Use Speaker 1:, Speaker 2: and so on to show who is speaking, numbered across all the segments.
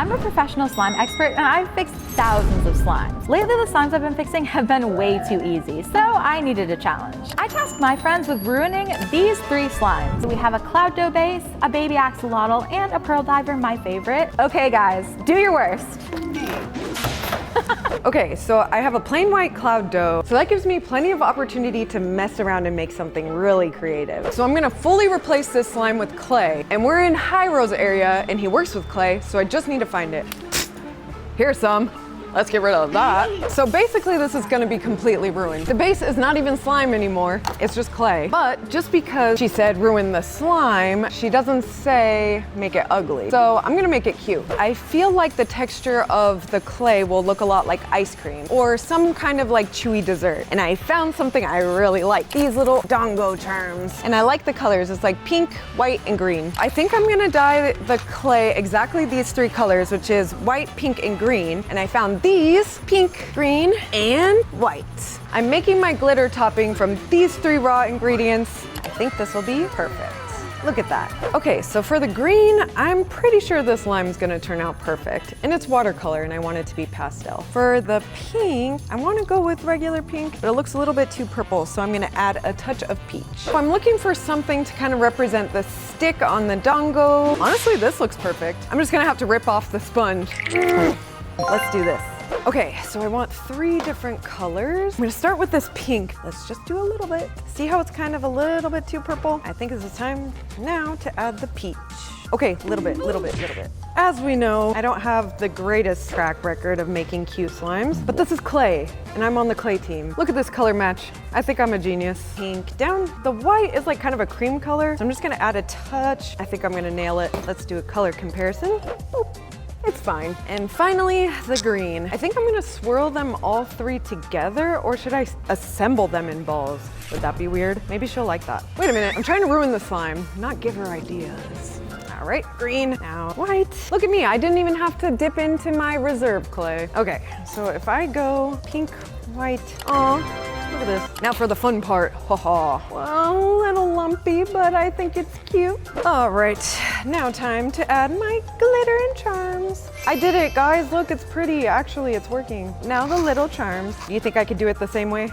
Speaker 1: I'm a professional slime expert and I've fixed thousands of slimes. Lately, the slimes I've been fixing have been way too easy, so I needed a challenge. I tasked my friends with ruining these 3 slimes. We have a cloud dough base, a baby axolotl, and a pearl diver, my favorite. Okay guys, do your worst.
Speaker 2: Okay, so I have a plain white cloud dough, so that gives me plenty of opportunity to mess around and make something really creative. So I'm gonna fully replace this slime with clay, and we're in Hyro's area, and he works with clay, so I just need to find it. Here's some. Let's get rid of that. So basically this is gonna be completely ruined. The base is not even slime anymore, it's just clay. But just because she said ruin the slime, she doesn't say make it ugly. So I'm gonna make it cute. I feel like the texture of the clay will look a lot like ice cream or some kind of like chewy dessert. And I found something I really like, these little dongo charms. And I like the colors, it's like pink, white, and green. I think I'm gonna dye the clay exactly these 3 colors, which is white, pink, and green. And I found these, pink, green, and white. I'm making my glitter topping from these 3 raw ingredients. I think this will be perfect. Look at that. Okay, so for the green, I'm pretty sure this lime is gonna turn out perfect. And it's watercolor and I want it to be pastel. For the pink, I wanna go with regular pink, but it looks a little bit too purple, so I'm gonna add a touch of peach. So I'm looking for something to kind of represent the stick on the dongo. Honestly, this looks perfect. I'm just gonna have to rip off the sponge. Let's do this. Okay, so I want 3 different colors. I'm gonna start with this pink. Let's just do a little bit. See how it's kind of a little bit too purple? I think it's the time now to add the peach. Okay, little bit. As we know, I don't have the greatest track record of making cute slimes, but this is clay, and I'm on the clay team. Look at this color match. I think I'm a genius. Pink down. The white is like kind of a cream color, so I'm just gonna add a touch. I think I'm gonna nail it. Let's do a color comparison. Boop. It's fine. And finally, the green. I think I'm gonna swirl them all 3 together, or should I assemble them in balls? Would that be weird? Maybe she'll like that. Wait a minute, I'm trying to ruin the slime, not give her ideas. All right, green, now white. Look at me, I didn't even have to dip into my reserve clay. Okay, so if I go pink, white, aw, look at this. Now for the fun part, haha. Well, a little lumpy, but I think it's cute. All right, now time to add my glitter and charms. I did it, guys. Look, it's pretty. Actually, it's working. Now the little charms. You think I could do it the same way?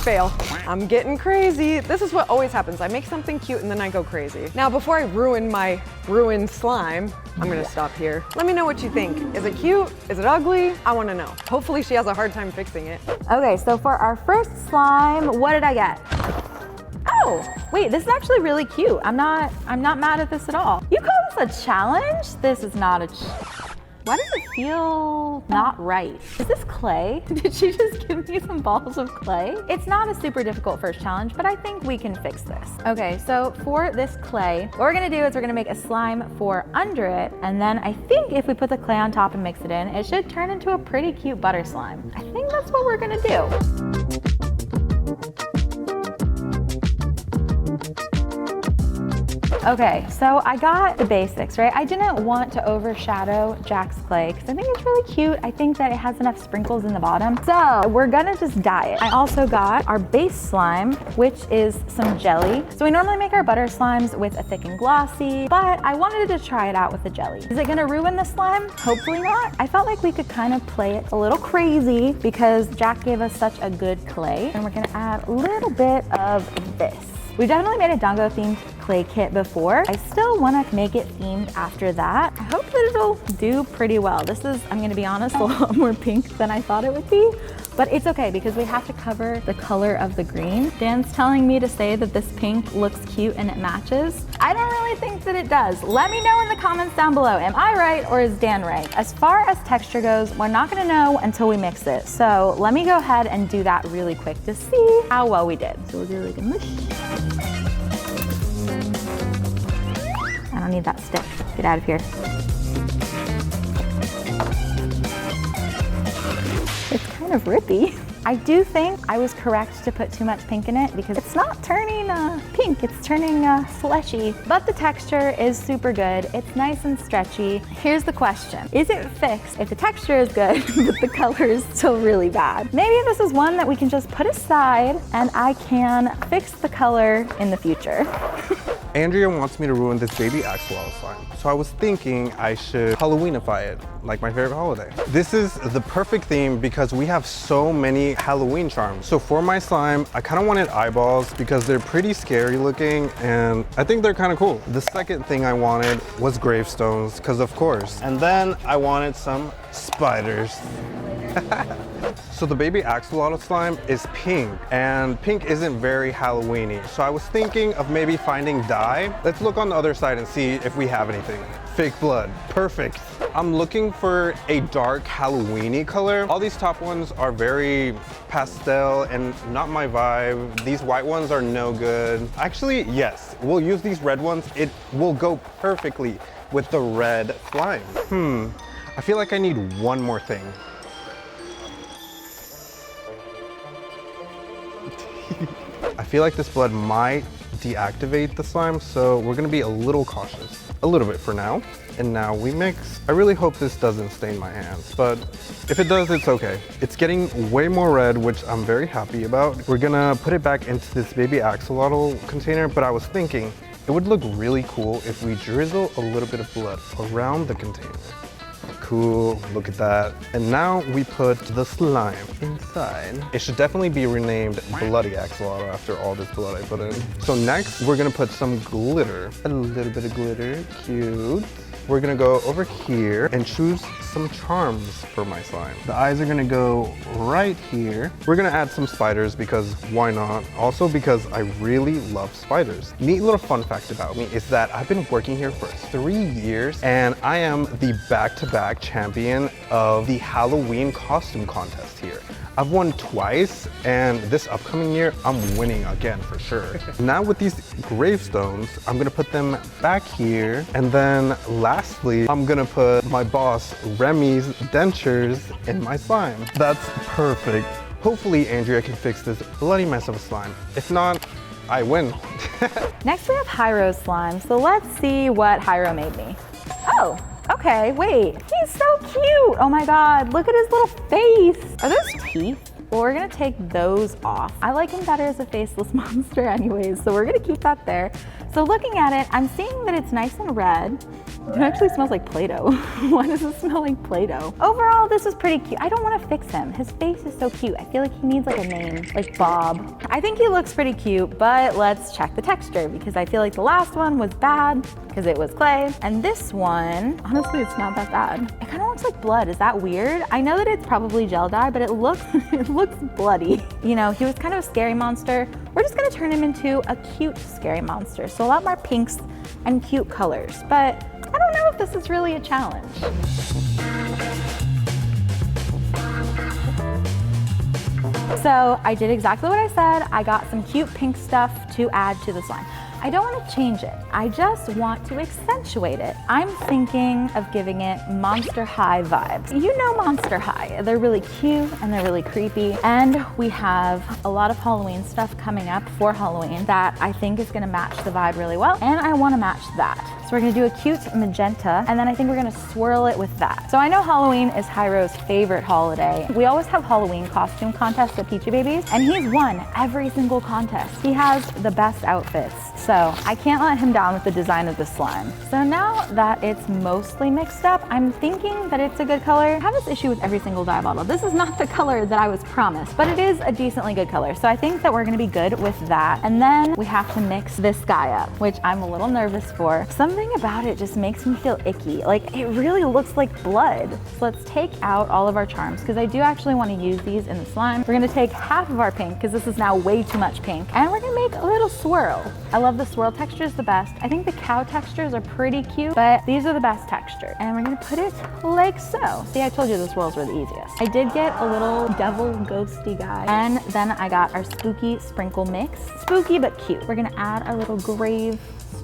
Speaker 2: Fail. I'm getting crazy. This is what always happens. I make something cute and then I go crazy. Now, before I ruin my ruined slime, I'm gonna stop here. Let me know what you think. Is it cute? Is it ugly? I wanna know. Hopefully she has a hard time fixing it.
Speaker 1: Okay, so for our first slime, what did I get? Oh, wait, this is actually really cute. I'm not mad at this at all. You call this a challenge? This is not a Why does it feel not right? Is this clay? Did she just give me some balls of clay? It's not a super difficult first challenge, but I think we can fix this. Okay, so for this clay, what we're gonna do is we're gonna make a slime for under it, and then I think if we put the clay on top and mix it in, it should turn into a pretty cute butter slime. I think that's what we're gonna do. Okay, so I got the basics, right? I didn't want to overshadow Jack's clay because I think it's really cute. I think that it has enough sprinkles in the bottom. So we're gonna just dye it. I also got our base slime, which is some jelly. So we normally make our butter slimes with a thick and glossy, but I wanted to try it out with the jelly. Is it gonna ruin the slime? Hopefully not. I felt like we could kind of play it a little crazy because Jack gave us such a good clay. And we're gonna add a little bit of this. We've definitely made a Dongo themed clay kit before. I still wanna make it themed after that. I hope that it'll do pretty well. This is, I'm gonna be honest, a lot more pink than I thought it would be, but it's okay because we have to cover the color of the green. Dan's telling me to say that this pink looks cute and it matches. I don't really think that it does. Let me know in the comments down below. Am I right or is Dan right? As far as texture goes, we're not gonna know until we mix it. So let me go ahead and do that really quick to see how well we did. So we'll do like a mush. I don't need that stick. Get out of here. It's kind of rippy. I do think I was correct to put too much pink in it because it's not turning pink, it's turning fleshy. But the texture is super good. It's nice and stretchy. Here's the question. Is it fixed if the texture is good, but the color is still really bad? Maybe this is one that we can just put aside and I can fix the color in the future.
Speaker 3: Andrea wants me to ruin this baby axolotl slime. So I was thinking I should Halloweenify it, like my favorite holiday. This is the perfect theme because we have so many Halloween charms. So for my slime, I kind of wanted eyeballs because they're pretty scary looking and I think they're kind of cool. The second thing I wanted was gravestones, because of course. And then I wanted some spiders. So the baby axolotl slime is pink, and pink isn't very Halloween-y. So I was thinking of maybe finding dye. Let's look on the other side and see if we have anything. Fake blood, perfect. I'm looking for a dark Halloween-y color. All these top ones are very pastel and not my vibe. These white ones are no good. Actually, yes, we'll use these red ones. It will go perfectly with the red slime. I feel like I need one more thing. I feel like this blood might deactivate the slime, so we're gonna be a little cautious. A little bit for now. And now we mix. I really hope this doesn't stain my hands, but if it does, it's okay. It's getting way more red, which I'm very happy about. We're gonna put it back into this baby axolotl container, but I was thinking it would look really cool if we drizzle a little bit of blood around the container. Cool, look at that. And now we put the slime inside. It should definitely be renamed Bloody Axolotl after all this blood I put in. So next, we're gonna put some glitter. A little bit of glitter, cute. We're gonna go over here and choose some charms for my slime. The eyes are gonna go right here. We're gonna add some spiders because why not? Also because I really love spiders. Neat little fun fact about me is that I've been working here for 3 years and I am the back-to-back champion of the Halloween costume contest here. I've won twice, and this upcoming year, I'm winning again for sure. Now with these gravestones, I'm gonna put them back here, and then lastly, I'm gonna put my boss, Remy's dentures in my slime. That's perfect. Hopefully Andrea can fix this bloody mess of a slime. If not, I win.
Speaker 1: Next we have Hyro slime, so let's see what Hyro made me. Oh, okay, wait, he's so cute. Oh my God, look at his little face. Are those teeth? Well, we're gonna take those off. I like him better as a faceless monster anyways, so we're gonna keep that there. So looking at it, I'm seeing that it's nice and red. It actually smells like Play-Doh. Why does it smell like Play-Doh? Overall, this is pretty cute. I don't want to fix him. His face is so cute. I feel like he needs like a name, like Bob. I think he looks pretty cute, but let's check the texture because I feel like the last one was bad because it was clay. And this one, honestly, it's not that bad. It kind of looks like blood. Is that weird? I know that it's probably gel dye, but it looks bloody. You know, he was kind of a scary monster. We're just gonna turn him into a cute scary monster. So a lot more pinks and cute colors, but I don't know if this is really a challenge. So I did exactly what I said. I got some cute pink stuff to add to the slime. I don't want to change it. I just want to accentuate it. I'm thinking of giving it Monster High vibes. You know Monster High. They're really cute and they're really creepy. And we have a lot of Halloween stuff coming up for Halloween that I think is gonna match the vibe really well. And I wanna match that. So we're gonna do a cute magenta and then I think we're gonna swirl it with that. So I know Halloween is Hyro's favorite holiday. We always have Halloween costume contests at Peachybbies and he's won every single contest. He has the best outfits. So I can't let him down with the design of the slime. So now that it's mostly mixed up, I'm thinking that it's a good color. I have this issue with every single dye bottle. This is not the color that I was promised, but it is a decently good color. So I think that we're gonna be good with that. And then we have to mix this guy up, which I'm a little nervous for. Something about it just makes me feel icky. Like it really looks like blood. So let's take out all of our charms because I do actually want to use these in the slime. We're gonna take half of our pink because this is now way too much pink. And we're gonna make a little swirl. I love the swirl texture is the best. I think the cow textures are pretty cute, but these are the best texture. And we're gonna put it like so. See, I told you the swirls were the easiest. I did get a little devil ghosty guy. And then I got our spooky sprinkle mix. Spooky, but cute. We're gonna add our little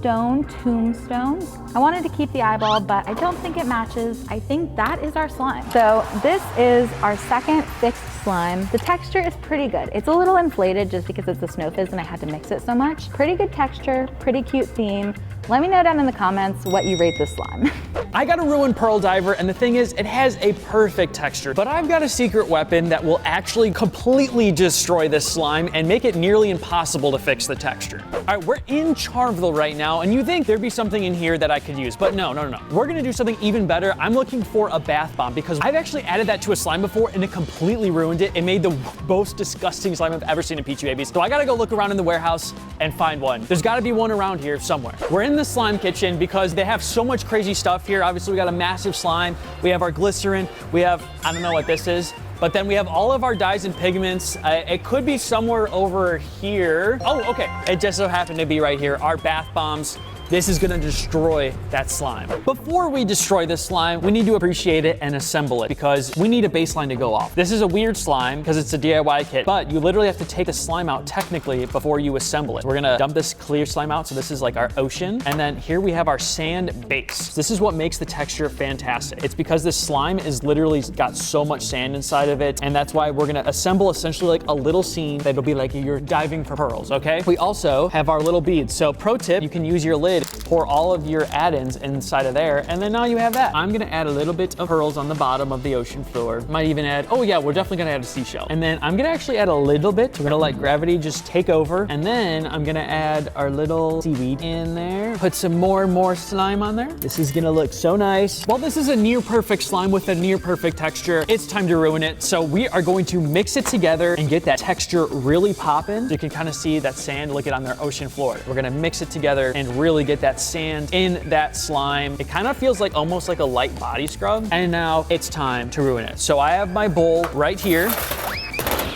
Speaker 1: tombstone. I wanted to keep the eyeball, but I don't think it matches. I think that is our slime. So this is our second fixed slime. The texture is pretty good. It's a little inflated just because it's a snow fizz and I had to mix it so much. Pretty good texture, pretty cute theme. Let me know down in the comments what you rate this slime.
Speaker 4: I got a ruined Pearl Diver, and the thing is, it has a perfect texture, but I've got a secret weapon that will actually completely destroy this slime and make it nearly impossible to fix the texture. All right, we're in Charmville right now, and you think there'd be something in here that I could use, but no. We're gonna do something even better. I'm looking for a bath bomb because I've actually added that to a slime before and it completely ruined it. It made the most disgusting slime I've ever seen in Peachybbies. So I gotta go look around in the warehouse and find one. There's gotta be one around here somewhere. We're in the slime kitchen because they have so much crazy stuff here. Obviously, we got a massive slime. We have our glycerin. We have, I don't know what this is, but then we have all of our dyes and pigments. It could be somewhere over here. Oh, okay. It just so happened to be right here. Our bath bombs. This is gonna destroy that slime. Before we destroy this slime, we need to appreciate it and assemble it because we need a baseline to go off. This is a weird slime because it's a DIY kit, but you literally have to take the slime out technically before you assemble it. We're gonna dump this clear slime out. So this is like our ocean. And then here we have our sand base. This is what makes the texture fantastic. It's because this slime is literally got so much sand inside of it. And that's why we're gonna assemble essentially like a little scene that'll be like you're diving for pearls, okay? We also have our little beads. So pro tip, you can use your lid, pour all of your add-ins inside of there, and then now you have that. I'm gonna add a little bit of pearls on the bottom of the ocean floor. Might even add, oh yeah, we're definitely gonna add a seashell. And then I'm gonna actually add a little bit. We're gonna let gravity just take over. And then I'm gonna add our little seaweed in there. Put some more slime on there. This is gonna look so nice. Well, this is a near perfect slime with a near perfect texture. It's time to ruin it. So we are going to mix it together and get that texture really popping. You can kind of see that sand, look it on their ocean floor. We're gonna mix it together and really get that sand in that slime. It kind of feels like almost like a light body scrub. And now it's time to ruin it. So I have my bowl right here.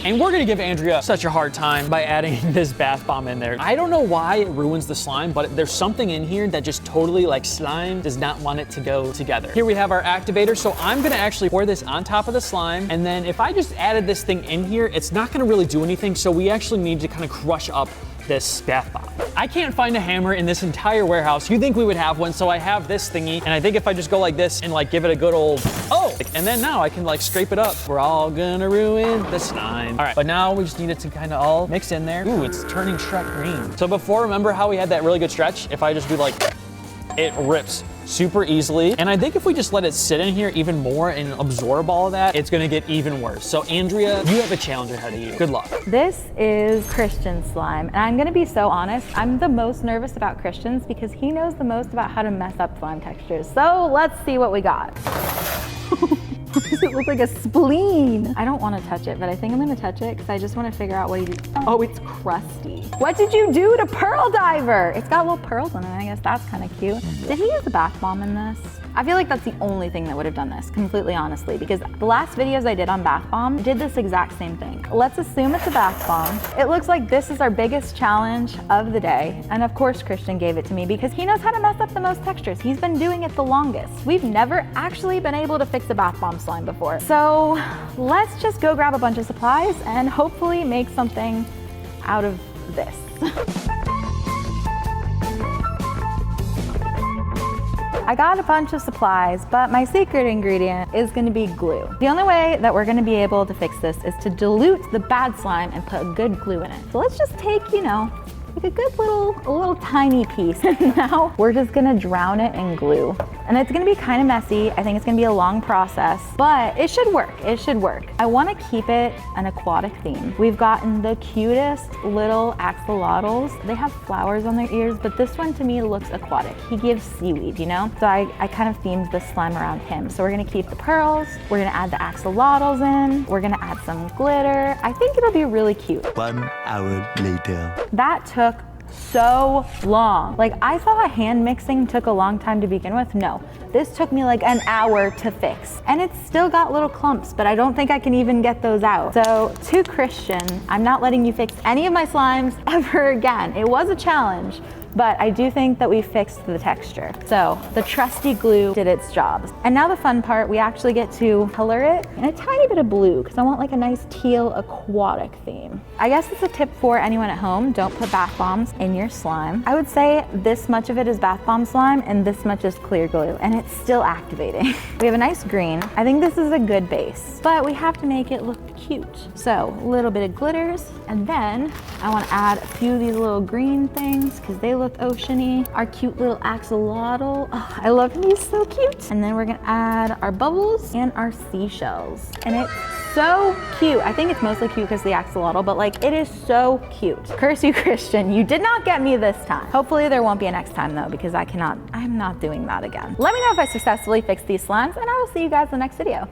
Speaker 4: And we're gonna give Andrea such a hard time by adding this bath bomb in there. I don't know why it ruins the slime, but there's something in here that just totally, like, slime does not want it to go together. Here we have our activator. So I'm gonna actually pour this on top of the slime. And then if I just added this thing in here, it's not gonna really do anything. So we actually need to kind of crush up this bath bomb. I can't find a hammer in this entire warehouse. You think we would have one, so I have this thingy, and I think if I just go like this and like give it a good old, oh, and then now I can like scrape it up. We're all gonna ruin the slime. All right, but now we just need it to kind of all mix in there. Ooh, it's turning Shrek green. So before, remember how we had that really good stretch? If I just do like, it rips super easily. And I think if we just let it sit in here even more and absorb all of that, it's gonna get even worse. So Andrea, you have a challenge ahead of you. Good luck.
Speaker 1: This is Christian's slime, and I'm gonna be so honest, I'm the most nervous about Christian's because he knows the most about how to mess up slime textures. So let's see what we got. Does it look like a spleen? I don't want to touch it, but I think I'm going to touch it because I just want to figure out what he did. Oh, it's crusty. What did you do to Pearl Diver? It's got little pearls in it. I guess that's kind of cute. Did he use a bath bomb in this? I feel like that's the only thing that would have done this, completely honestly, because the last videos I did on bath bomb did this exact same thing. Let's assume it's a bath bomb. It looks like this is our biggest challenge of the day. And of course, Christian gave it to me because he knows how to mess up the most textures. He's been doing it the longest. We've never actually been able to fix a bath bomb slime before. So let's just go grab a bunch of supplies and hopefully make something out of this. I got a bunch of supplies, but my secret ingredient is gonna be glue. The only way that we're gonna be able to fix this is to dilute the bad slime and put good glue in it. So let's just take, you know, like a good little tiny piece. And now we're just gonna drown it in glue. And it's gonna be kind of messy. I think it's gonna be a long process, but it should work, it should work. I wanna keep it an aquatic theme. We've gotten the cutest little axolotls. They have flowers on their ears, but this one to me looks aquatic. He gives seaweed, you know? So I kind of themed the slime around him. So we're gonna keep the pearls, we're gonna add the axolotls in, we're gonna add some glitter. I think it'll be really cute.
Speaker 5: 1 hour later.
Speaker 1: That took so long. Like, I thought hand mixing took a long time to begin with. No, this took me like an hour to fix. And it's still got little clumps, but I don't think I can even get those out. So to Christian, I'm not letting you fix any of my slimes ever again. It was a challenge, but I do think that we fixed the texture. So the trusty glue did its job. And now the fun part, we actually get to color it in a tiny bit of blue because I want like a nice teal aquatic theme. I guess it's a tip for anyone at home, don't put bath bombs in your slime. I would say this much of it is bath bomb slime and this much is clear glue, and it's still activating. We have a nice green. I think this is a good base, but we have to make it look cute. So a little bit of glitters, and then I want to add a few of these little green things because they look look oceany. Our cute little axolotl. Oh, I love him, he's so cute. And then we're gonna add our bubbles and our seashells. And it's so cute. I think it's mostly cute because the axolotl, but like it is so cute. Curse you, Christian, you did not get me this time. Hopefully there won't be a next time though, because I'm not doing that again. Let me know if I successfully fixed these slimes, and I will see you guys in the next video.